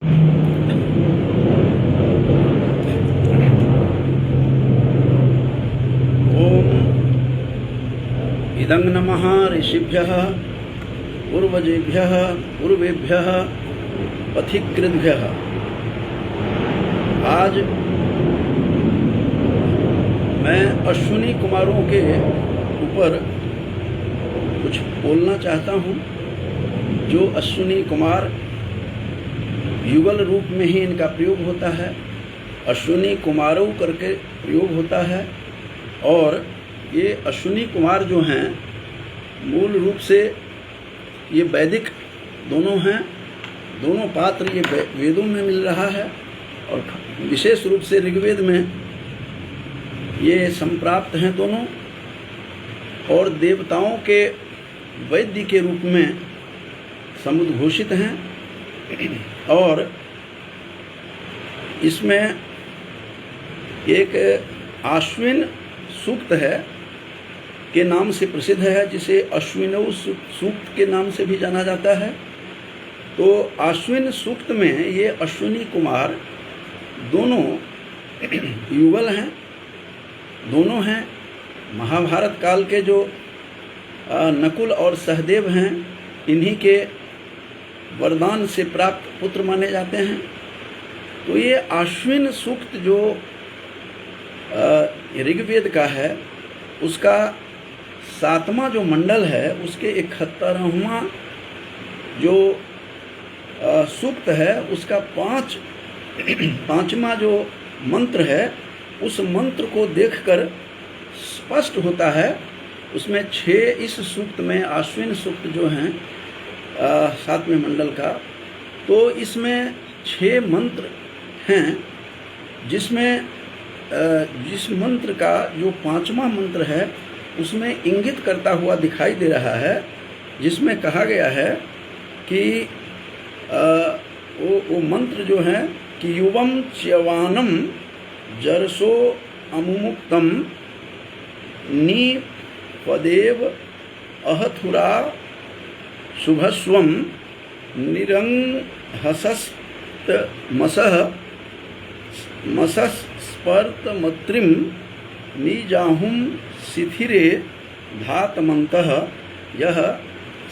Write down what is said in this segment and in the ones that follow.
ओम इदं नमः ऋषिभ्यः पूर्वजेभ्यः पूर्वेभ्यः पथिकृद्भ्यः। आज मैं अश्विनी कुमारों के ऊपर कुछ बोलना चाहता हूँ। जो अश्विनी कुमार युगल रूप में ही इनका प्रयोग होता है, अश्विनी कुमारों करके प्रयोग होता है। और ये अश्विनी कुमार जो हैं मूल रूप से ये वैदिक दोनों हैं, दोनों पात्र ये वेदों में मिल रहा है और विशेष रूप से ऋग्वेद में ये संप्राप्त हैं दोनों, और देवताओं के वैद्य के रूप में समुद्घोषित हैं। और इसमें एक आश्विन सूक्त है के नाम से प्रसिद्ध है, जिसे अश्विनौ सूक्त के नाम से भी जाना जाता है। तो आश्विन सूक्त में ये अश्विनी कुमार दोनों युगल हैं, दोनों हैं। महाभारत काल के जो नकुल और सहदेव हैं, इन्हीं के वरदान से प्राप्त पुत्र माने जाते हैं। तो ये आश्विन सूक्त जो ऋग्वेद का है, उसका 7वां जो मंडल है, उसके 71वां जो सूक्त है, उसका 5वां जो मंत्र है, उस मंत्र को देखकर स्पष्ट होता है। उसमें 6 इस सूक्त में आश्विन सूक्त जो हैं 7वें मंडल का, तो इसमें 6 मंत्र हैं, जिसमें जिस मंत्र का जो 5वां मंत्र है उसमें इंगित करता हुआ दिखाई दे रहा है, जिसमें कहा गया है कि वो मंत्र जो है कि युवम च्यवानम जरसो अमुमुक्तम निपदेव अहथुरा शुभस्वम निरंहसस्त मसस्पर्तमत्रिम निजाहुम शिथिरे धातमंतः। यह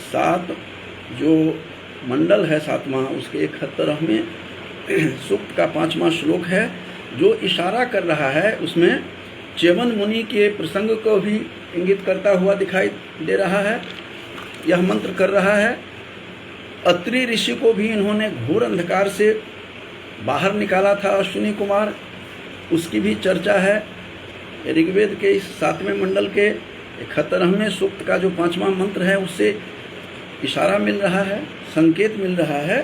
7 जो मंडल है 7वां, उसके 71वें सूक्त का 5वां श्लोक है, जो इशारा कर रहा है। उसमें च्यवन मुनि के प्रसंग को भी इंगित करता हुआ दिखाई दे रहा है। यह मंत्र कर रहा है। अत्रि ऋषि को भी इन्होंने घोर अंधकार से बाहर निकाला था, अश्विनी कुमार, उसकी भी चर्चा है। ऋग्वेद के इस 7वें मंडल के 71वें सूक्त का जो 5वां मंत्र है, उससे इशारा मिल रहा है, संकेत मिल रहा है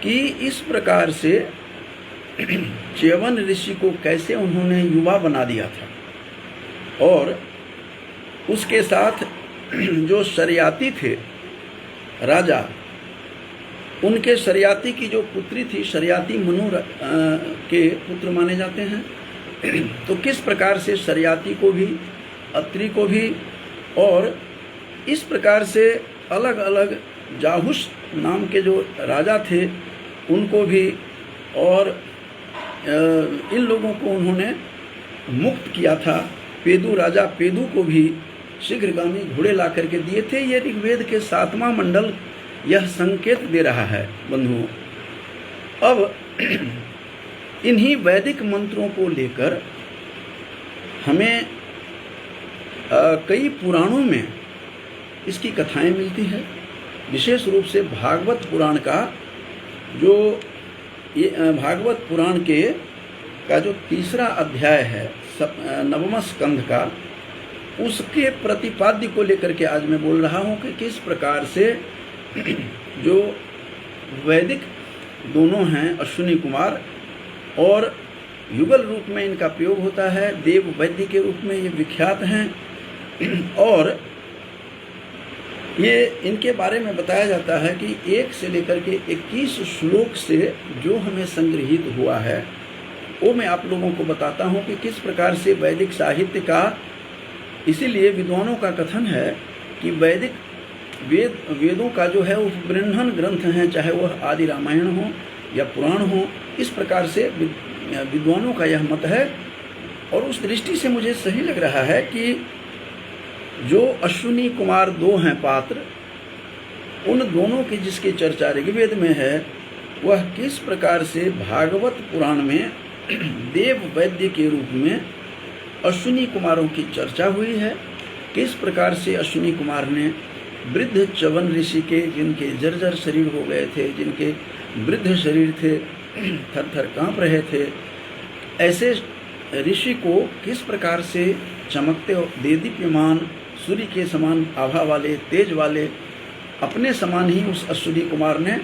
कि इस प्रकार से च्यवन ऋषि को कैसे उन्होंने युवा बना दिया था। और उसके साथ जो शरियाती थे राजा, उनके शरियाती की जो पुत्री थी, शरियाती मनु के पुत्र माने जाते हैं। तो किस प्रकार से शरियाती को भी, अत्रि को भी, और इस प्रकार से अलग अलग जाहुस नाम के जो राजा थे उनको भी, और इन लोगों को उन्होंने मुक्त किया था। पेदु राजा पेदु को भी शीघ्रगामी घोड़े ला करके दिए थे। ये ऋग्वेद के 7वां मंडल यह संकेत दे रहा है बंधुओं। अब इन्हीं वैदिक मंत्रों को लेकर हमें कई पुराणों में इसकी कथाएं मिलती है। विशेष रूप से भागवत पुराण का जो ये भागवत पुराण का जो 3रा अध्याय है 9वां स्कंध का, उसके प्रतिपाद्य को लेकर के आज मैं बोल रहा हूँ कि किस प्रकार से जो वैदिक दोनों हैं अश्विनी कुमार, और युगल रूप में इनका प्रयोग होता है, देव वैद्य के रूप में ये विख्यात हैं। और ये इनके बारे में बताया जाता है कि 1 से लेकर के 21 श्लोक से जो हमें संग्रहित हुआ है, वो मैं आप लोगों को बताता हूँ कि किस प्रकार से वैदिक साहित्य का, इसीलिए विद्वानों का कथन है कि वैदिक वेदों का जो है वो बृहन ग्रंथ हैं, चाहे वह आदि रामायण हो या पुराण हो, इस प्रकार से विद्वानों का यह मत है। और उस दृष्टि से मुझे सही लग रहा है कि जो अश्विनी कुमार 2 हैं पात्र, उन दोनों की जिसकी चर्चा ऋग्वेद में है, वह किस प्रकार से भागवत पुराण में देव वैद्य के रूप में अश्विनी कुमारों की चर्चा हुई है। किस प्रकार से अश्विनी कुमार ने वृद्ध च्यवन ऋषि के, जिनके जर्जर शरीर हो गए थे, जिनके वृद्ध शरीर थे, थर थर काँप रहे थे, ऐसे ऋषि को किस प्रकार से चमकते देदीप्यमान सूर्य के समान आभा वाले, तेज वाले, अपने समान ही उस अश्विनी कुमार ने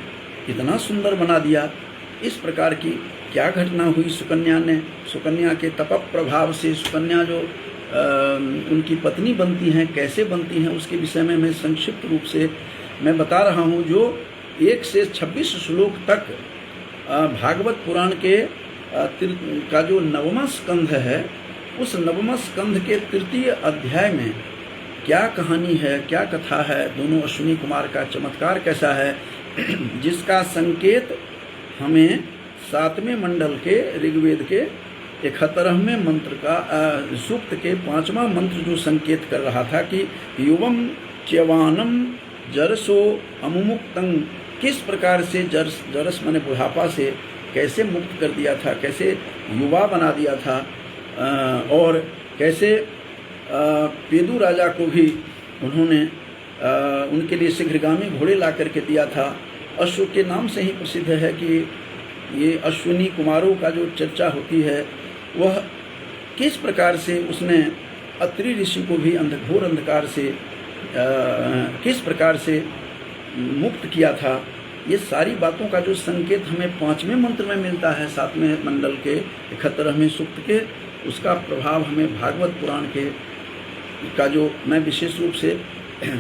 इतना सुंदर बना दिया। इस प्रकार की क्या घटना हुई सुकन्या ने, सुकन्या के तप प्रभाव से सुकन्या जो उनकी पत्नी बनती हैं, कैसे बनती हैं, उसके विषय में मैं संक्षिप्त रूप से मैं बता रहा हूँ। जो 1 से 26 श्लोक तक भागवत पुराण के का जो 9वां स्कंध है, उस 9वां स्कंध के 3य अध्याय में क्या कहानी है, क्या कथा है, दोनों अश्विनी कुमार का चमत्कार कैसा है, जिसका संकेत हमें 7वें मंडल के ऋग्वेद के 71वें मंत्र का सूक्त के 5वां मंत्र जो संकेत कर रहा था कि युवम च्यवानम जरसो अमुमुक्तं, किस प्रकार से जरस माने बुढ़ापा से कैसे मुक्त कर दिया था, कैसे युवा बना दिया था, और कैसे पेदू राजा को भी उन्होंने उनके लिए शीघ्रगामी घोड़े ला करके दिया था। अश्व के नाम से ही प्रसिद्ध है कि ये अश्विनी कुमारों का जो चर्चा होती है, वह किस प्रकार से उसने अत्रि ऋषि को भी घोर अंधकार से किस प्रकार से मुक्त किया था। ये सारी बातों का जो संकेत हमें 5वें मंत्र में मिलता है, 7वें मंडल के 71वें सूक्त के, उसका प्रभाव हमें भागवत पुराण के का जो मैं विशेष रूप से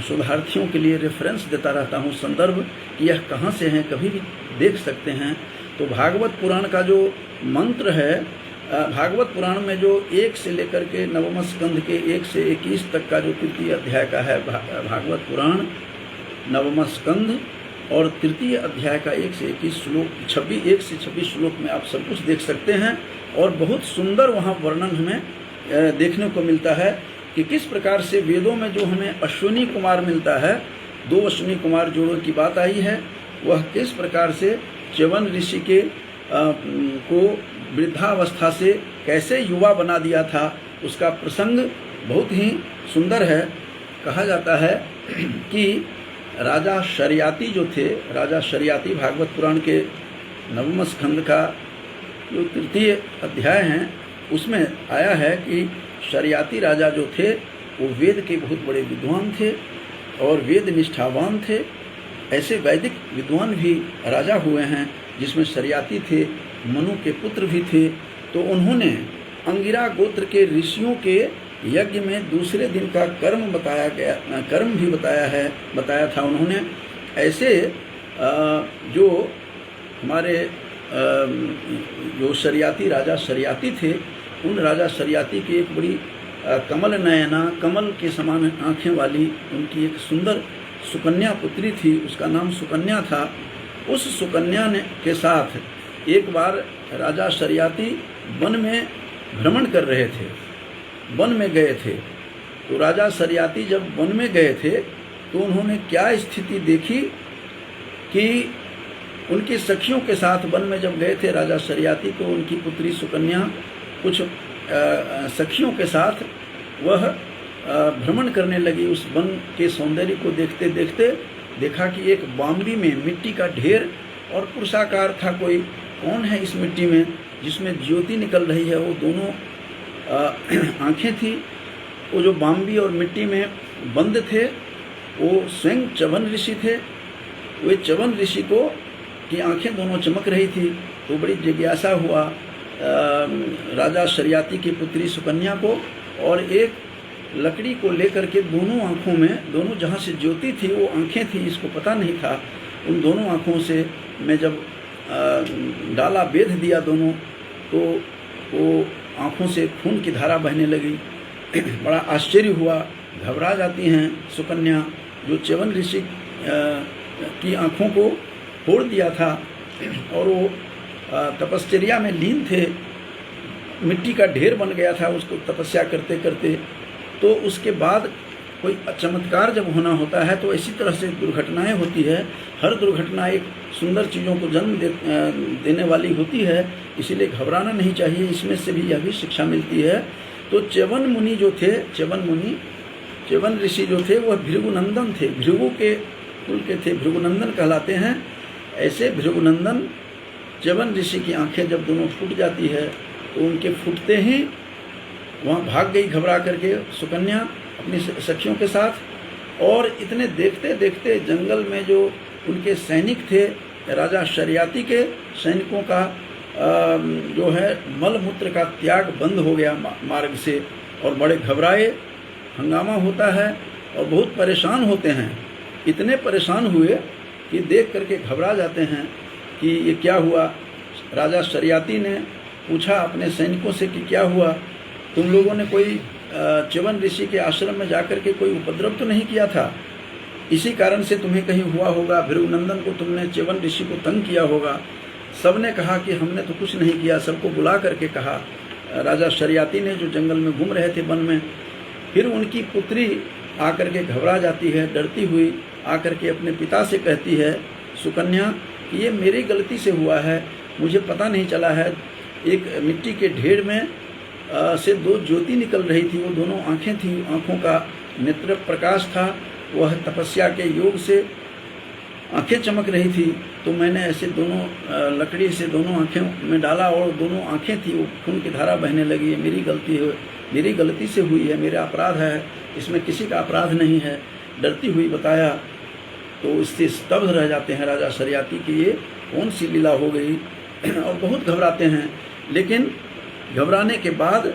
शोधार्थियों के लिए रेफरेंस देता रहता हूँ, संदर्भ कि यह कहाँ से हैं, कभी भी देख सकते हैं। तो भागवत पुराण का जो मंत्र है, भागवत पुराण में जो 1 से लेकर के 9वें स्कंध के 1 से 21 तक का जो 3य अध्याय का है भागवत पुराण 9वां स्कंध, और 3य अध्याय का 1 से 21 श्लोक 1 से 26 श्लोक में आप सब कुछ देख सकते हैं। और बहुत सुंदर वहाँ वर्णन हमें देखने को मिलता है कि किस प्रकार से वेदों में जो हमें अश्विनी कुमार मिलता है, 2 अश्विनी कुमार जोड़ों की बात आई है, वह किस प्रकार से च्यवन ऋषि के को वृद्धावस्था से कैसे युवा बना दिया था, उसका प्रसंग बहुत ही सुंदर है। कहा जाता है कि राजा शर्याती जो थे, राजा शर्याती भागवत पुराण के 9वें स्कंध का जो 3य अध्याय हैं, उसमें आया है कि शर्याती राजा जो थे वो वेद के बहुत बड़े विद्वान थे और वेद निष्ठावान थे। ऐसे वैदिक विद्वान भी राजा हुए हैं जिसमें शर्याती थे, मनु के पुत्र भी थे। तो उन्होंने अंगिरा गोत्र के ऋषियों के यज्ञ में दूसरे दिन का कर्म भी बताया था उन्होंने। ऐसे जो हमारे जो शर्याती राजा शर्याती थे, उन राजा शर्याती की एक बड़ी कमल नयना, कमल के समान आँखें वाली उनकी एक सुंदर सुकन्या पुत्री थी, उसका नाम सुकन्या था। उस सुकन्या ने के साथ एक बार राजा शर्याती वन में भ्रमण कर रहे थे, वन में गए थे। तो राजा शर्याती जब वन में गए थे तो उन्होंने क्या स्थिति देखी कि उनकी सखियों के साथ वन में जब गए थे राजा शर्याती, तो उनकी पुत्री सुकन्या कुछ सखियों के साथ वह भ्रमण करने लगी। उस वन के सौंदर्य को देखते देखते देखा कि एक बाम्बी में मिट्टी का ढेर और पुरुषाकार था। कोई कौन है इस मिट्टी में जिसमें ज्योति निकल रही है? वो दोनों आँखें थी। वो जो बाम्बी और मिट्टी में बंद थे वो स्वयं च्यवन ऋषि थे। वे च्यवन ऋषि को की आँखें दोनों चमक रही थी। तो बड़ी जिज्ञासा हुआ राजा शर्याती की पुत्री सुकन्या को, और एक लकड़ी को लेकर के दोनों आँखों में, दोनों जहाँ से ज्योति थी वो आँखें थी, इसको पता नहीं था। उन दोनों आँखों से मैं जब डाला बेध दिया दोनों, तो वो आँखों से खून की धारा बहने लगी। बड़ा आश्चर्य हुआ, घबरा जाती हैं सुकन्या। जो च्यवन ऋषि की आँखों को फोड़ दिया था और वो तपश्चर्या में लीन थे, मिट्टी का ढेर बन गया था उसको तपस्या करते करते। तो उसके बाद कोई चमत्कार जब होना होता है तो इसी तरह से दुर्घटनाएं होती है। हर दुर्घटना एक सुंदर चीज़ों को जन्म देने वाली होती है, इसीलिए घबराना नहीं चाहिए। इसमें से भी यह भी शिक्षा मिलती है। तो च्यवन मुनि जो थे, च्यवन ऋषि जो थे वह भृगुनंदन थे, भृगु के कुल के थे, भृगुनंदन कहलाते हैं। ऐसे भृगुनंदन च्यवन ऋषि की आंखें जब दोनों फूट जाती है तो उनके फूटते ही वहाँ भाग गई घबरा करके सुकन्या अपनी सखियों के साथ। और इतने देखते देखते जंगल में जो उनके सैनिक थे, राजा शर्याती के सैनिकों का जो है मल मूत्र का त्याग बंद हो गया मार्ग से, और बड़े घबराए, हंगामा होता है और बहुत परेशान होते हैं। इतने परेशान हुए कि देख करके घबरा जाते हैं कि ये क्या हुआ। राजा शर्याती ने पूछा अपने सैनिकों से कि क्या हुआ, तुम लोगों ने कोई च्यवन ऋषि के आश्रम में जाकर के कोई उपद्रव तो नहीं किया था? इसी कारण से तुम्हें कहीं हुआ होगा, भृगुनंदन को तुमने च्यवन ऋषि को तंग किया होगा। सबने कहा कि हमने तो कुछ नहीं किया। सबको बुला करके कहा, राजा शर्याती ने जो जंगल में घूम रहे थे वन में। फिर उनकी पुत्री आकर के घबरा जाती है, डरती हुई आकर के अपने पिता से कहती है, सुकन्या कि ये मेरी गलती से हुआ है, मुझे पता नहीं चला है। एक मिट्टी के ढेर में से दो ज्योति निकल रही थी, वो दोनों आँखें थी, आँखों का नेत्र प्रकाश था, वह तपस्या के योग से आँखें चमक रही थी। तो मैंने ऐसे दोनों लकड़ी से दोनों आँखें में डाला और दोनों आँखें थी, वो खून की धारा बहने लगी। मेरी गलती है, मेरी गलती से हुई है, मेरा अपराध है, इसमें किसी का अपराध नहीं है, डरती हुई बताया। तो इससे स्तब्ध रह जाते हैं राजा शर्याती कि ये कौन सी लीला हो गई, और बहुत घबराते हैं। लेकिन घबराने के बाद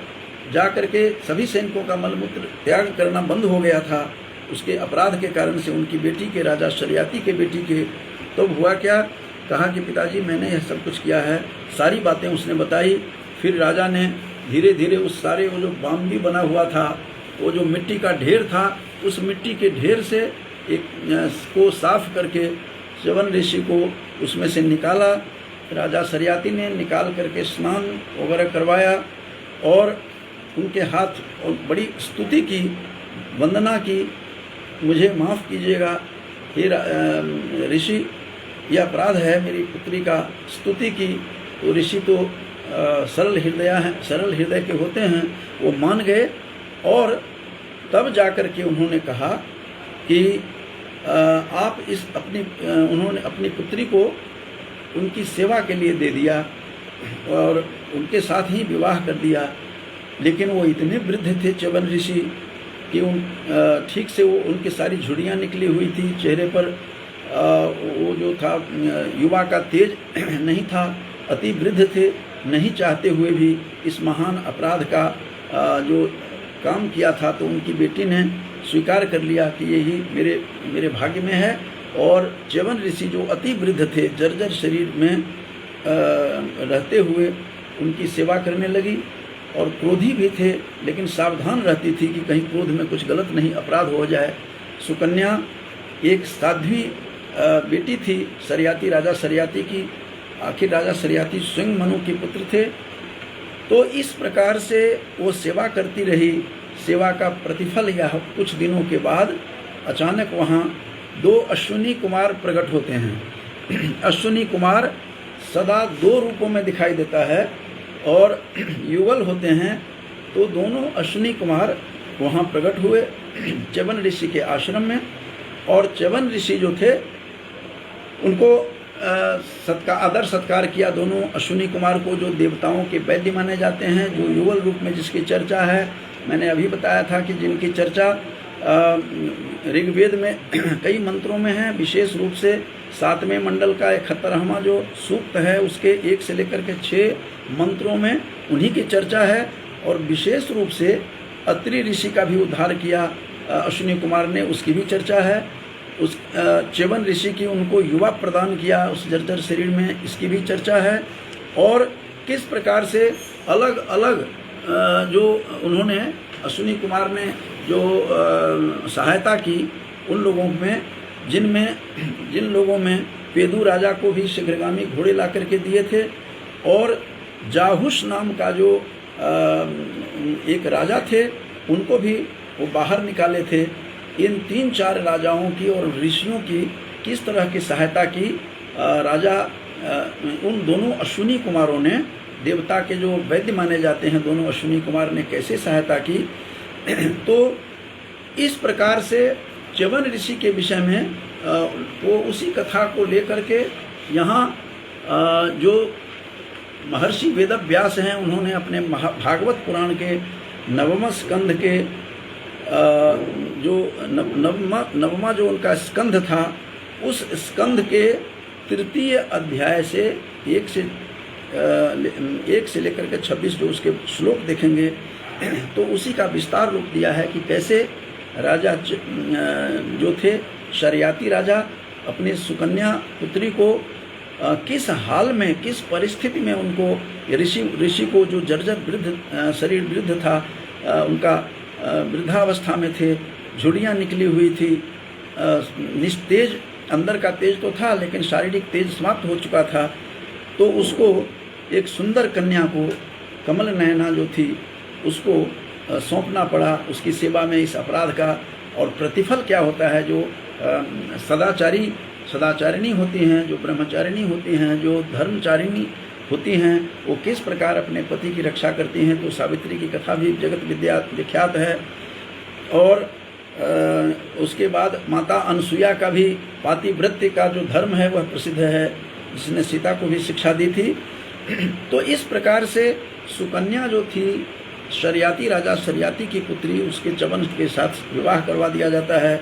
जा कर के सभी सैनिकों का मलमूत्र त्याग करना बंद हो गया था उसके अपराध के कारण से, उनकी बेटी के, राजा शर्याती के बेटी के। तो हुआ क्या, कहा कि पिताजी मैंने यह सब कुछ किया है, सारी बातें उसने बताई। फिर राजा ने धीरे धीरे उस सारे वो जो बाम्बी बना हुआ था, वो जो मिट्टी का ढेर था, उस मिट्टी के ढेर से एक को साफ करके च्यवन ऋषि को उसमें से निकाला। राजा शर्याती ने निकाल करके स्नान वगैरह करवाया और उनके हाथ और बड़ी स्तुति की, वंदना की, मुझे माफ़ कीजिएगा हे ऋषि, यह अपराध है मेरी पुत्री का, स्तुति की। तो ऋषि तो सरल हृदय के होते हैं, वो मान गए। और तब जाकर के उन्होंने कहा कि आप उन्होंने अपनी पुत्री को उनकी सेवा के लिए दे दिया और उनके साथ ही विवाह कर दिया। लेकिन वो इतने वृद्ध थे च्यवन ऋषि कि ठीक से वो उनकी सारी झुर्रियाँ निकली हुई थी चेहरे पर, वो जो था युवा का तेज नहीं था, अति वृद्ध थे। नहीं चाहते हुए भी इस महान अपराध का जो काम किया था, तो उनकी बेटी ने स्वीकार कर लिया कि यही मेरे भाग्य में है। और च्यवन ऋषि जो अति वृद्ध थे, जर्जर शरीर में रहते हुए उनकी सेवा करने लगी। और क्रोधी भी थे, लेकिन सावधान रहती थी कि कहीं क्रोध में कुछ गलत नहीं अपराध हो जाए। सुकन्या एक साध्वी बेटी थी शर्याती, राजा शर्याती की। आखिर राजा शर्याती स्वयं मनु के पुत्र थे। तो इस प्रकार से वो सेवा करती रही। सेवा का प्रतिफल यह कुछ दिनों के बाद अचानक वहाँ दो अश्विनी कुमार प्रकट होते हैं। अश्विनी कुमार सदा दो रूपों में दिखाई देता है और युगल होते हैं। तो दोनों अश्विनी कुमार वहाँ प्रकट हुए च्यवन ऋषि के आश्रम में। और च्यवन ऋषि जो थे उनको आदर सत्कार किया। दोनों अश्विनी कुमार को, जो देवताओं के वैद्य माने जाते हैं, जो युगल रूप में जिसकी चर्चा है, मैंने अभी बताया था कि जिनकी चर्चा ऋग्वेद में कई मंत्रों में है। विशेष रूप से 7वें मंडल का 71वां जो सूक्त है, उसके 1 से लेकर के 6 मंत्रों में उन्हीं की चर्चा है। और विशेष रूप से अत्रि ऋषि का भी उद्धार किया अश्विनी कुमार ने, उसकी भी चर्चा है। उस च्यवन ऋषि की उनको युवा प्रदान किया उस जर्जर शरीर में, इसकी भी चर्चा है। और किस प्रकार से अलग अलग जो उन्होंने अश्विनी कुमार ने जो सहायता की उन लोगों में, जिन लोगों में पेदू राजा को भी शीघ्रगामी घोड़े ला करके दिए थे, और जाहुस नाम का जो एक राजा थे उनको भी वो बाहर निकाले थे। इन 3-4 राजाओं की और ऋषियों की किस तरह की सहायता की राजा उन दोनों अश्विनी कुमारों ने, देवता के जो वैद्य माने जाते हैं दोनों अश्विनी कुमार ने कैसे सहायता की। तो इस प्रकार से च्यवन ऋषि के विषय में वो उसी कथा को लेकर के यहाँ जो महर्षि वेदव्यास हैं उन्होंने अपने भागवत पुराण के 9वें स्कंध के जो नवमा जो उनका स्कंध था उस स्कंध के 3 अध्याय से 1 से लेकर के 26 जो उसके श्लोक देखेंगे तो उसी का विस्तार रूप दिया है कि कैसे राजा जो थे शर्याती राजा अपनी सुकन्या पुत्री को किस हाल में, किस परिस्थिति में उनको ऋषि को जो जर्जर वृद्ध शरीर वृद्ध था, उनका वृद्धावस्था में थे, झुर्रियाँ निकली हुई थी, निस्तेज अंदर का तेज तो था लेकिन शारीरिक तेज समाप्त हो चुका था। तो उसको एक सुंदर कन्या को, कमल नयना जो थी, उसको सौंपना पड़ा उसकी सेवा में इस अपराध का। और प्रतिफल क्या होता है, जो सदाचारिणी होती हैं, जो ब्रह्मचारिणी होती हैं, जो धर्मचारिणी होती हैं, वो किस प्रकार अपने पति की रक्षा करती हैं। तो सावित्री की कथा भी जगत विख्यात है। और उसके बाद माता अनसुया का भी पातिव्रत्य का जो धर्म है वह प्रसिद्ध है, जिसने सीता को भी शिक्षा दी थी। तो इस प्रकार से सुकन्या जो थी, शर्याती राजा शर्याती की पुत्री, उसके च्यवन के साथ विवाह करवा दिया जाता है।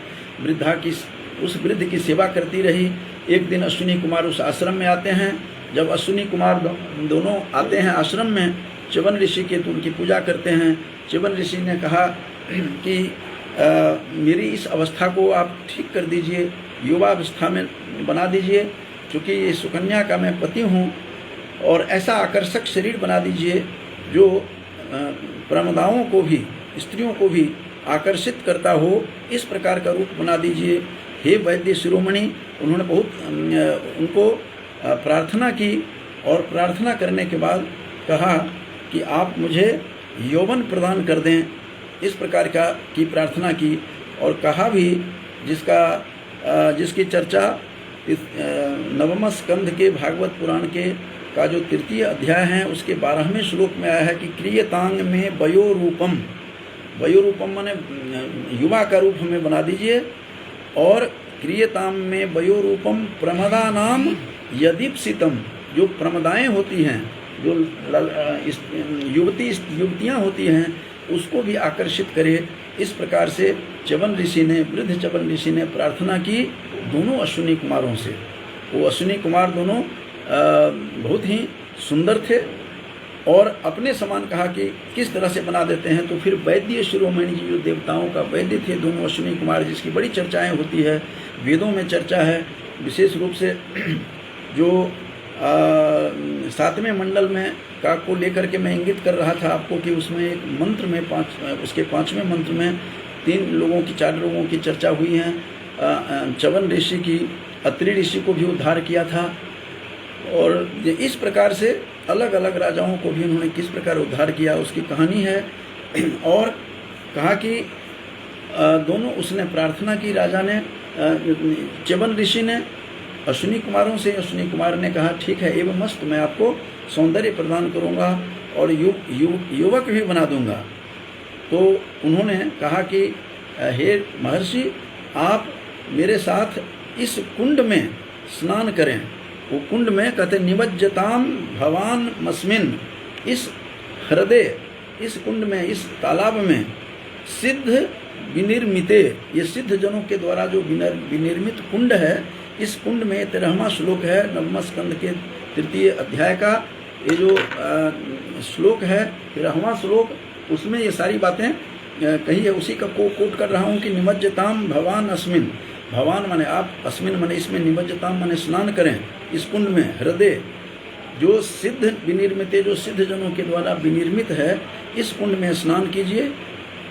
उस वृद्ध की सेवा करती रही। एक दिन अश्विनी कुमार उस आश्रम में आते हैं। जब अश्विनी कुमार दोनों आते हैं आश्रम में च्यवन ऋषि के, तो उनकी पूजा करते हैं। च्यवन ऋषि ने कहा कि मेरी इस अवस्था को आप ठीक कर दीजिए, युवावस्था में बना दीजिए, क्योंकि ये सुकन्या का मैं पति हूँ, और ऐसा आकर्षक शरीर बना दीजिए जो प्रमदाओं को भी, स्त्रियों को भी आकर्षित करता हो, इस प्रकार का रूप बना दीजिए। हे वैद्य शिरोमणि, उन्होंने बहुत उनको प्रार्थना की, और प्रार्थना करने के बाद कहा कि आप मुझे यौवन प्रदान कर दें, इस प्रकार की प्रार्थना की। और कहा भी, जिसकी चर्चा 9वें स्कंध के भागवत पुराण के का जो 3 अध्याय है उसके 12वें श्लोक में आया है कि क्रियतांग में वयोरूपम माने युवा का रूप हमें बना दीजिए, और क्रियताम में वयोरूपम प्रमदानाम यदीप्सितम, जो प्रमदाएं होती हैं, जो युवतियाँ होती हैं, उसको भी आकर्षित करे। इस प्रकार से वृद्ध च्यवन ऋषि ने प्रार्थना की दोनों अश्विनी कुमारों से। वो अश्विनी कुमार दोनों बहुत ही सुंदर थे और अपने समान कहा कि किस तरह से बना देते हैं। तो फिर वैद्य शिरोमणि जी जो देवताओं का वैद्य थे दोनों अश्विनी कुमार, जिसकी बड़ी चर्चाएं होती है, वेदों में चर्चा है, विशेष रूप से जो 7वें मंडल में का को लेकर के मैं इंगित कर रहा था आपको कि उसमें एक मंत्र में उसके 5वें मंत्र में 4 लोगों की चर्चा हुई है। च्यवन ऋषि की, अत्रि ऋषि को भी उद्धार किया था, और इस प्रकार से अलग अलग राजाओं को भी उन्होंने किस प्रकार उद्धार किया उसकी कहानी है। और कहा कि दोनों, उसने प्रार्थना की राजा ने, च्यवन ऋषि ने अश्विनी कुमारों से। अश्विनी कुमार ने कहा ठीक है, एवं मस्त, मैं आपको सौंदर्य प्रदान करूंगा और युवक भी बना दूंगा। तो उन्होंने कहा कि हे महर्षि, आप मेरे साथ इस कुंड में स्नान करें। वो कुंड में कहते निमज्जताम भवान मस्मिन, इस हृदय, इस कुंड में, इस तालाब में सिद्ध विनिर्मिते, ये सिद्ध जनों के द्वारा जो विनिर्मित कुंड है, इस कुंड में 13वां श्लोक है 9वें स्कंद के 3 अध्याय का। ये जो श्लोक है 13वां श्लोक, उसमें ये सारी बातें कही है। उसी का कोट कर रहा हूँ कि निमज्जताम भवान अस्मिन, भवान माने आप, अस्मिन माने इसमें, निमज्जताम माने स्नान करें इस कुंड में। हृदय जो सिद्ध विनिर्मित, जो सिद्ध जनों के द्वारा विनिर्मित है, इस कुंड में स्नान कीजिए।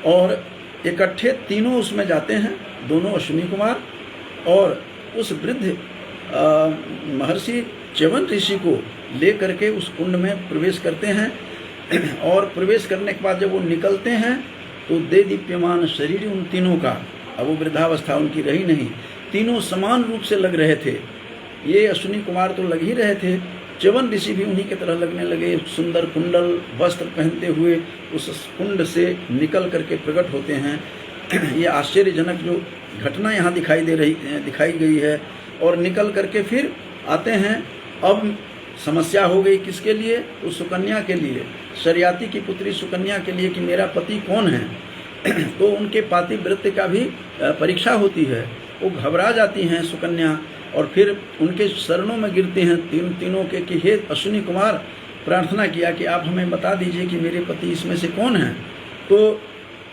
और इकट्ठे तीनों उसमें जाते हैं, दोनों अश्विनी कुमार, और उस वृद्ध महर्षि च्यवन ऋषि को ले करके उस कुंड में प्रवेश करते हैं। और प्रवेश करने के बाद जब वो निकलते हैं तो दे दीप्यमान शरीर उन तीनों का, अब वो वृद्धावस्था उनकी रही नहीं, तीनों समान रूप से लग रहे थे। ये अश्विनी कुमार तो लग ही रहे थे, च्यवन ऋषि भी उन्हीं की तरह लगने लगे, सुंदर कुंडल वस्त्र पहनते हुए उस कुंड से निकल करके प्रकट होते हैं। ये आश्चर्यजनक जो घटना यहाँ दिखाई गई है। और निकल करके फिर आते हैं। अब समस्या हो गई किसके लिए? तो सुकन्या के लिए, शर्याती की पुत्री सुकन्या के लिए कि मेरा पति कौन है। तो उनके पातिव्रत्य का भी परीक्षा होती है। वो घबरा जाती हैं सुकन्या और फिर उनके शरणों में गिरते हैं तीनों के कि हे अश्विनी कुमार, प्रार्थना किया कि आप हमें बता दीजिए कि मेरे पति इसमें से कौन है। तो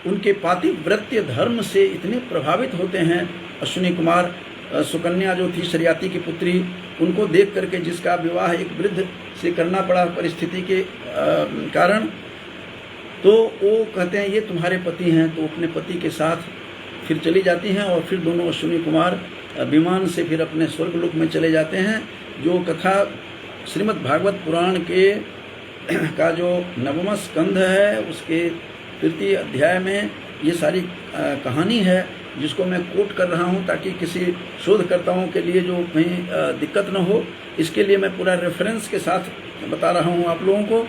उनके पातिव्रत्य धर्म से इतने प्रभावित होते हैं अश्विनी कुमार, सुकन्या जो थी शर्याती की पुत्री, उनको देख करके, जिसका विवाह एक वृद्ध से करना पड़ा परिस्थिति के कारण, तो वो कहते हैं ये तुम्हारे पति हैं। तो अपने पति के साथ फिर चली जाती हैं और फिर दोनों अश्विनी कुमार विमान से फिर अपने स्वर्गलोक में चले जाते हैं। जो कथा श्रीमद् भागवत पुराण के का जो 9वां स्कंध है उसके 3 अध्याय में ये सारी कहानी है, जिसको मैं कोट कर रहा हूँ ताकि किसी शोधकर्ताओं के लिए जो कहीं दिक्कत न हो, इसके लिए मैं पूरा रेफरेंस के साथ बता रहा हूँ आप लोगों को।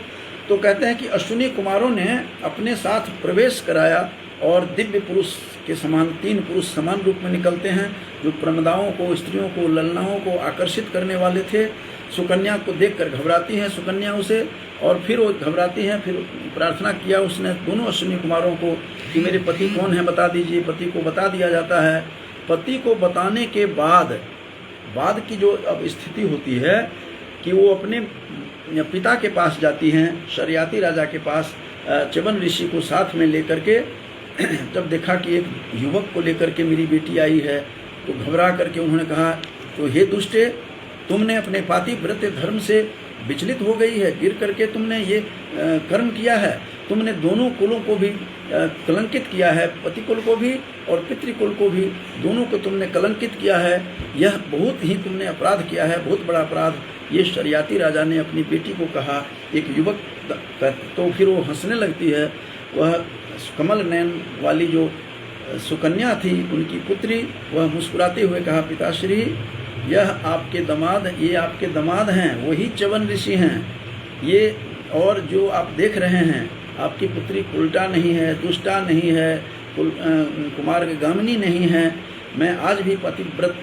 तो कहते हैं कि अश्विनी कुमारों ने अपने साथ प्रवेश कराया और दिव्य पुरुष के समान 3 पुरुष समान रूप में निकलते हैं, जो प्रमदाओं को, स्त्रियों को, ललनाओं को आकर्षित करने वाले थे। सुकन्या को देखकर घबराती हैं सुकन्या उसे, और फिर वो घबराती हैं। फिर प्रार्थना किया उसने दोनों अश्विनी कुमारों को कि मेरे पति कौन है बता दीजिए। पति को बता दिया जाता है। पति को बताने के बाद की जो अब स्थिति होती है कि वो अपने पिता के पास जाती हैं, शर्याती राजा के पास, च्यवन ऋषि को साथ में लेकर के। जब देखा कि एक युवक को लेकर के मेरी बेटी आई है, तो घबरा करके उन्होंने कहा, तो हे दुष्टे, तुमने अपने पातिव्रत्य धर्म से विचलित हो गई है, गिर करके तुमने ये कर्म किया है। तुमने दोनों कुलों को भी कलंकित किया है, पति कुल को भी और पितृकुल को भी, दोनों को तुमने कलंकित किया है। यह बहुत ही तुमने अपराध किया है, बहुत बड़ा अपराध। ये शर्याती राजा ने अपनी बेटी को कहा, एक युवक। तो फिर वो हंसने लगती है। वह कमल नयन वाली जो सुकन्या थी, उनकी पुत्री, वह मुस्कुराते हुए कहा, पिताश्री, यह आपके दामाद, ये आपके दामाद हैं, वही च्यवन ऋषि हैं। ये और जो आप देख रहे हैं, आपकी पुत्री उल्टा नहीं है, दुष्टा नहीं है, कुमारगामिनी नहीं है। मैं आज भी पातिव्रत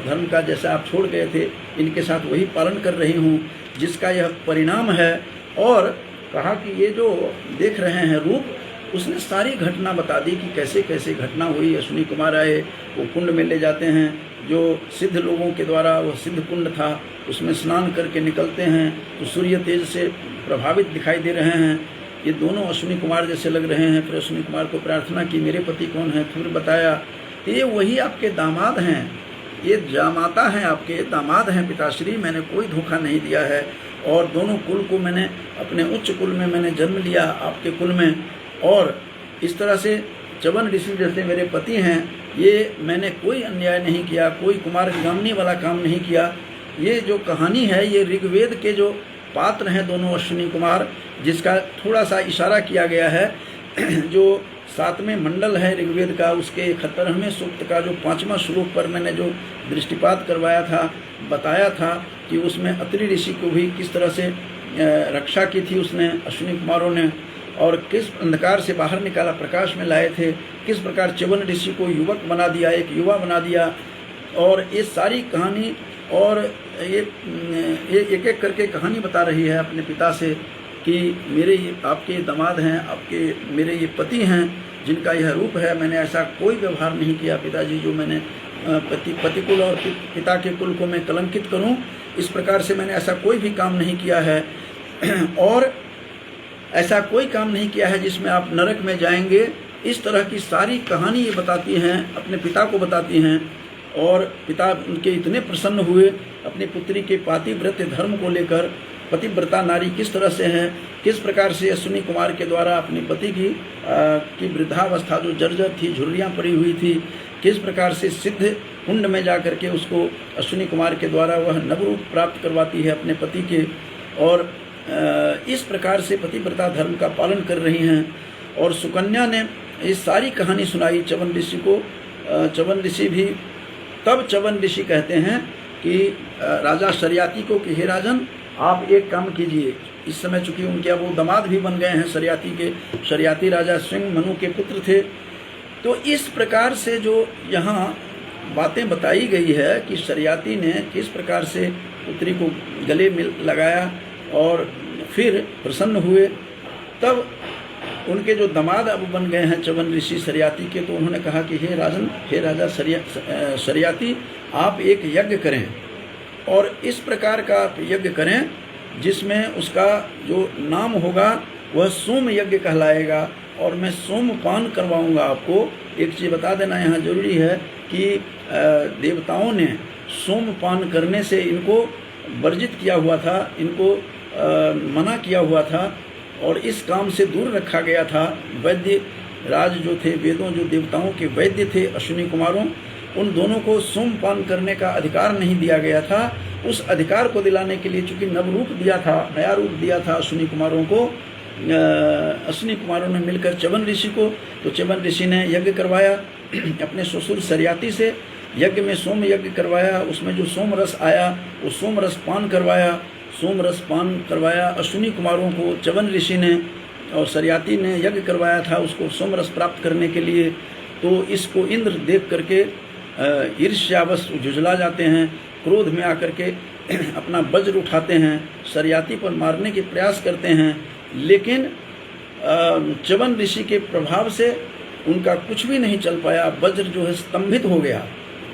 धर्म का जैसा आप छोड़ गए थे, इनके साथ वही पालन कर रही हूँ, जिसका यह परिणाम है। और कहा कि ये जो देख रहे हैं रूप, उसने सारी घटना बता दी कि कैसे कैसे घटना हुई। अश्विनी कुमार आए, वो कुंड में ले जाते हैं, जो सिद्ध लोगों के द्वारा वो सिद्ध कुंड था, उसमें स्नान करके निकलते हैं तो सूर्य तेज से प्रभावित दिखाई दे रहे हैं। ये दोनों अश्विनी कुमार जैसे लग रहे हैं। फिर अश्विनी कुमार को प्रार्थना की, मेरे पति कौन है? फिर बताया, ये वही आपके दामाद हैं, ये जामाता हैं, आपके दामाद हैं पिताश्री। मैंने कोई धोखा नहीं दिया है और दोनों कुल को मैंने अपने उच्च कुल में मैंने जन्म लिया, आपके कुल में। और इस तरह से च्यवन ऋषि जैसे मेरे पति हैं, ये मैंने कोई अन्याय नहीं किया, कोई कुमारगामिनी वाला काम नहीं किया। ये जो कहानी है, ये ऋग्वेद के जो पात्र हैं दोनों अश्विनी कुमार, जिसका थोड़ा सा इशारा किया गया है। जो 7वें मंडल है ऋग्वेद का, उसके 71वें सूक्त का जो 5वां श्लोक पर मैंने जो दृष्टिपात करवाया था, बताया था कि उसमें अत्रि ऋषि को भी किस तरह से रक्षा की थी उसने, अश्विनी कुमारों ने, और किस अंधकार से बाहर निकाला, प्रकाश में लाए थे, किस प्रकार च्यवन ऋषि को युवक बना दिया, एक युवा बना दिया। और ये सारी कहानी, और ये एक एक करके कहानी बता रही है अपने पिता से कि मेरे ये आपके दामाद हैं, आपके मेरे ये पति हैं, जिनका यह रूप है। मैंने ऐसा कोई व्यवहार नहीं किया पिताजी जो मैंने पति कुल और पिता के कुल को मैं कलंकित करूं। इस प्रकार से मैंने ऐसा कोई भी काम नहीं किया है और ऐसा कोई काम नहीं किया है जिसमें आप नरक में जाएंगे। इस तरह की सारी कहानी ये बताती हैं, अपने पिता को बताती हैं। और पिता उनके इतने प्रसन्न हुए अपनी पुत्री के पातिव्रत्य धर्म को लेकर। पतिव्रता नारी किस तरह से है, किस प्रकार से अश्विनी कुमार के द्वारा अपने पति की वृद्धावस्था जो जर्जर थी, झुर्रियाँ पड़ी हुई थी, किस प्रकार से सिद्ध कुंड में जा करके उसको अश्विनी कुमार के द्वारा वह नवरूप प्राप्त करवाती है अपने पति के, और इस प्रकार से पतिव्रता धर्म का पालन कर रही हैं। और सुकन्या ने ये सारी कहानी सुनाई च्यवन ऋषि को। च्यवन ऋषि भी, तब च्यवन ऋषि कहते हैं कि राजा शर्याती को कि हे राजन, आप एक काम कीजिए। इस समय चूंकि उनके अब वो दामाद भी बन गए हैं शर्याती के, शर्याती राजा सिंह मनु के पुत्र थे। तो इस प्रकार से जो यहाँ बातें बताई गई है कि शर्याती ने किस प्रकार से पुत्री को गले में लगाया और फिर प्रसन्न हुए, तब उनके जो दामाद अब बन गए हैं च्यवन ऋषि शर्याती के, तो उन्होंने कहा कि हे राजन, हे राजा शर्याती, आप एक यज्ञ करें और इस प्रकार का आप यज्ञ करें जिसमें उसका जो नाम होगा वह सोम यज्ञ कहलाएगा, और मैं सोमपान करवाऊंगा आपको। एक चीज़ बता देना यहाँ जरूरी है कि देवताओं ने सोमपान करने से इनको वर्जित किया हुआ था, इनको मना किया हुआ था और इस काम से दूर रखा गया था। वैद्य राज जो थे, वेदों जो देवताओं के वैद्य थे अश्विनी कुमारों, उन दोनों को सोमपान करने का अधिकार नहीं दिया गया था। उस अधिकार को दिलाने के लिए चूंकि नवरूप दिया था, नया रूप दिया था अश्विनी कुमारों को, अश्विनी कुमारों ने मिलकर च्यवन ऋषि को, तो च्यवन ऋषि ने यज्ञ करवाया अपने ससुर शर्याती से। यज्ञ में सोम यज्ञ करवाया, उसमें जो सोम रस आया वो सोम रस पान करवाया। सोम रस पान करवाया अश्विनी कुमारों को च्यवन ऋषि ने, और शर्याती ने यज्ञ करवाया था उसको सोम रस प्राप्त करने के लिए। तो इसको इंद्र देख करके ईर्ष्यावश झुझला जाते हैं, क्रोध में आकर के अपना वज्र उठाते हैं, शर्याती पर मारने के प्रयास करते हैं, लेकिन च्यवन ऋषि के प्रभाव से उनका कुछ भी नहीं चल पाया। वज्र जो है स्तंभित हो गया,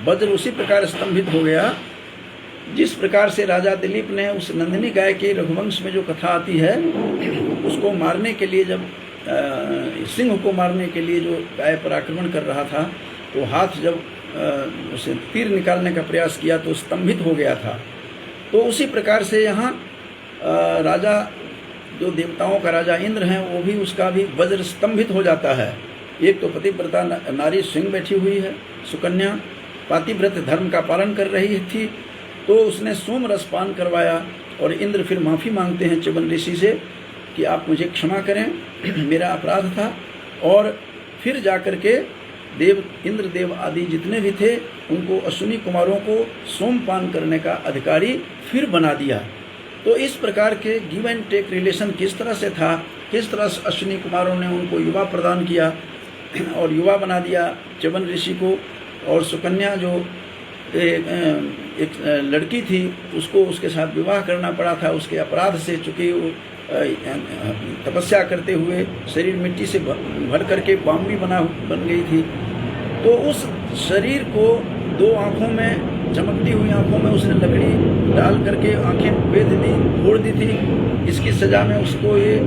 वज्र उसी प्रकार स्तंभित हो गया जिस प्रकार से राजा दिलीप ने उस नंदिनी गाय के रघुवंश में जो कथा आती है, उसको मारने के लिए, जब सिंह को मारने के लिए जो गाय पर आक्रमण कर रहा था, तो हाथ जब उसे तीर निकालने का प्रयास किया तो स्तंभित हो गया था। तो उसी प्रकार से यहाँ राजा, जो देवताओं का राजा इंद्र हैं, वो भी, उसका भी वज्र स्तंभित हो जाता है। एक तो पतिव्रता नारी सिंह बैठी हुई है, सुकन्या पातिव्रत धर्म का पालन कर रही थी, तो उसने सोम रस पान करवाया। और इंद्र फिर माफ़ी मांगते हैं च्यवन ऋषि से कि आप मुझे क्षमा करें, मेरा अपराध था। और फिर जाकर के इंद्र देव आदि जितने भी थे उनको, अश्विनी कुमारों को सोमपान करने का अधिकारी फिर बना दिया। तो इस प्रकार के गिव एंड टेक रिलेशन किस तरह से था, किस तरह से अश्विनी कुमारों ने उनको युवा प्रदान किया और युवा बना दिया च्यवन ऋषि को। और सुकन्या जो एक लड़की थी, उसको उसके साथ विवाह करना पड़ा था उसके अपराध से, चूँकि वो तपस्या करते हुए शरीर मिट्टी से भर करके बाम्बी बन गई थी। तो उस शरीर को दो आँखों में, चमकती हुई आँखों में उसने लकड़ी डाल करके आँखें बेध दी, फोड़ दी थी। इसकी सज़ा में उसको ये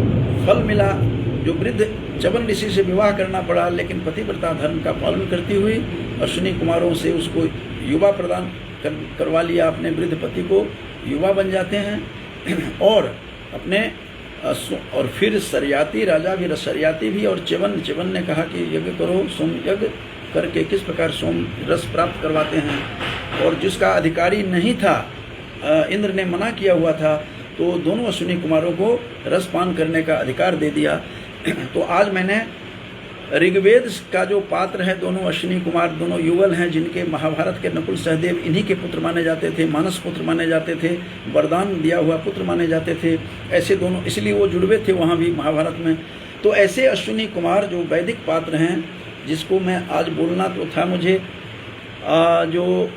फल मिला, जो वृद्ध च्यवन ऋषि से विवाह करना पड़ा, लेकिन पतिव्रता धर्म का पालन करती हुई अश्विनी कुमारों से उसको युवा प्रदान करवा लिया। अपने वृद्ध पति को युवा बन जाते हैं और अपने, और फिर शर्याती राजा भी, शर्याती भी और च्यवन ने कहा कि यज्ञ करो, सोम यज्ञ करके किस प्रकार सोम रस प्राप्त करवाते हैं। और जिसका अधिकारी नहीं था, इंद्र ने मना किया हुआ था, तो दोनों अश्विनी कुमारों को रसपान करने का अधिकार दे दिया। तो आज मैंने ऋग्वेद का जो पात्र है, दोनों अश्विनी कुमार, दोनों युगल हैं, जिनके महाभारत के नकुल सहदेव इन्हीं के पुत्र माने जाते थे, मानस पुत्र माने जाते थे, वरदान दिया हुआ पुत्र माने जाते थे। ऐसे दोनों, इसलिए वो जुड़वे थे वहाँ भी महाभारत में। तो ऐसे अश्विनी कुमार जो वैदिक पात्र हैं, जिसको मैं आज बोलना तो था मुझे, जो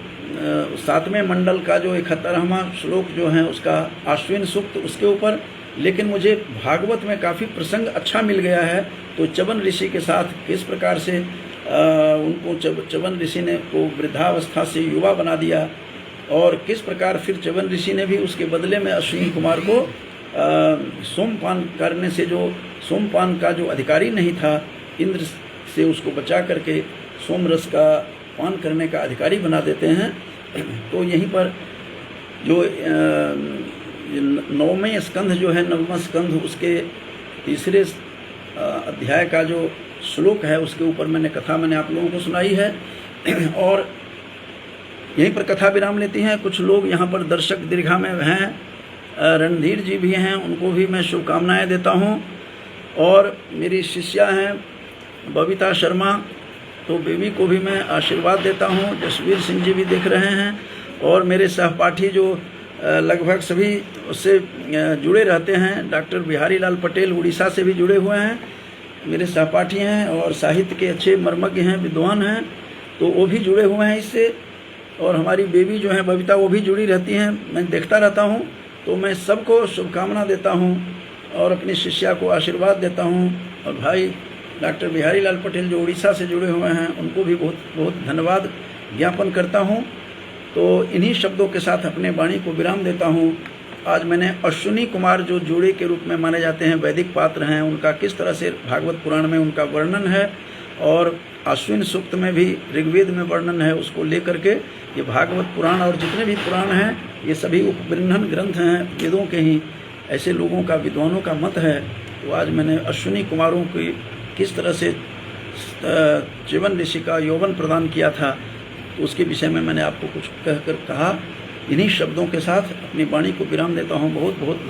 7वें मंडल का जो 71वां श्लोक जो है उसका आश्विन सूक्त, उसके ऊपर, लेकिन मुझे भागवत में काफ़ी प्रसंग अच्छा मिल गया है। तो च्यवन ऋषि के साथ किस प्रकार से उनको च्यवन ऋषि ने को वृद्धावस्था से युवा बना दिया, और किस प्रकार फिर च्यवन ऋषि ने भी उसके बदले में अश्विनी कुमार को सोमपान करने से, जो सोमपान का जो अधिकारी नहीं था, इंद्र से उसको बचा करके सोम रस का पान करने का अधिकारी बना देते हैं। तो यहीं पर जो 9वें स्कंध जो है, 9वां स्कंध, उसके 3रे अध्याय का जो श्लोक है, उसके ऊपर मैंने आप लोगों को सुनाई है। और यहीं पर कथा विराम लेती हैं। कुछ लोग यहाँ पर दर्शक दीर्घा में हैं, रणधीर जी भी हैं, उनको भी मैं शुभकामनाएं देता हूँ। और मेरी शिष्या हैं बबीता शर्मा, तो बेबी को भी मैं आशीर्वाद देता हूँ। जसवीर सिंह जी भी देख रहे हैं, और मेरे सहपाठी जो लगभग सभी उससे जुड़े रहते हैं, डॉक्टर बिहारी लाल पटेल उड़ीसा से भी जुड़े हुए हैं, मेरे सहपाठी हैं और साहित्य के अच्छे मर्मज्ञ हैं, विद्वान हैं, तो वो भी जुड़े हुए हैं इससे। और हमारी बेबी जो है बबीता, वो भी जुड़ी रहती हैं, मैं देखता रहता हूँ। तो मैं सबको शुभकामना देता हूँ और अपनी शिष्या को आशीर्वाद देता हूँ। और भाई डॉक्टर बिहारी लाल पटेल जो उड़ीसा से जुड़े हुए हैं, उनको भी बहुत बहुत धन्यवाद ज्ञापन करता हूँ। तो इन्हीं शब्दों के साथ अपने वाणी को विराम देता हूँ। आज मैंने अश्विनी कुमार जो जोड़े के रूप में माने जाते हैं, वैदिक पात्र हैं, उनका किस तरह से भागवत पुराण में उनका वर्णन है, और अश्विन सूक्त में भी ऋग्वेद में वर्णन है, उसको लेकर के ये भागवत पुराण और जितने भी पुराण हैं, ये सभी उपबृंहन ग्रंथ हैं वेदों के ही, ऐसे लोगों का, विद्वानों का मत है। तो आज मैंने अश्विनी कुमारों की किस तरह से जीवन ऋषि का यौवन प्रदान किया था, तो उसके विषय में मैंने आपको कुछ कहकर कहा। इन्हीं शब्दों के साथ अपनी वाणी को विराम देता हूँ। बहुत बहुत